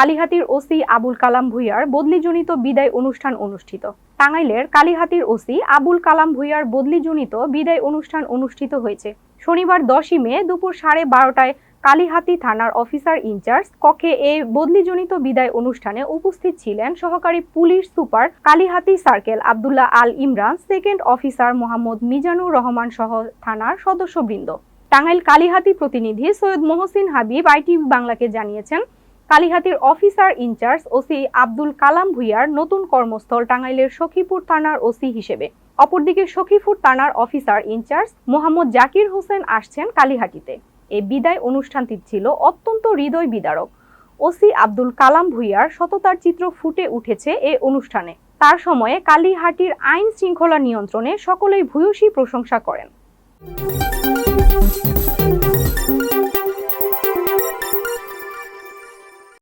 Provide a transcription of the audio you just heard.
কালিহাতীর OC Abul Kalam ভূঁইয়ার বদলিজনিত বিদায় অনুষ্ঠান অনুষ্ঠিত। টাঙ্গাইলের কালিহাতীর ওসি আবুল কালাম ভূঁইয়ার বদলিজনিত বিদায় অনুষ্ঠান অনুষ্ঠিত হয়েছে। শনিবার 10ই মে দুপুর 12:30টায় কালিহাতী থানার অফিসার ইনচার্জ কক্ষে এই বদলিজনিত বিদায় অনুষ্ঠানে উপস্থিত ছিলেন সহকারী police super Kalihati circle Abdullah Al Imran, second officer Mohammad Mizanur Rahman সহ থানার সদস্যবৃন্দ। টাঙ্গাইল কালিহাতী প্রতিনিধি সৈয়দ মহসিন হাবিব ITV বাংলাকে জানিয়েছেন, কালিহাতীর officer in charge OC Abdul Kalam ভূঁইয়ার নতুন কর্মস্থল টাঙ্গাইলের সখীপুর থানার ওসি হিসেবে। অপরদিকে সখীপুর থানার অফিসার ইনচার্জ মোহাম্মদ জাকির হোসেন আসছেন কালিহাতীতে। এই বিদায় অনুষ্ঠানটি ছিল অত্যন্ত হৃদয় বিদারক। ওসি আব্দুল কালাম ভূঁইয়ার সততার চিত্র ফুটে উঠেছে এই অনুষ্ঠানে। তার সময়ে কালিহাতীর আইন শৃঙ্খলা নিয়ন্ত্রণে সকলেই ভূয়সী প্রশংসা করেন।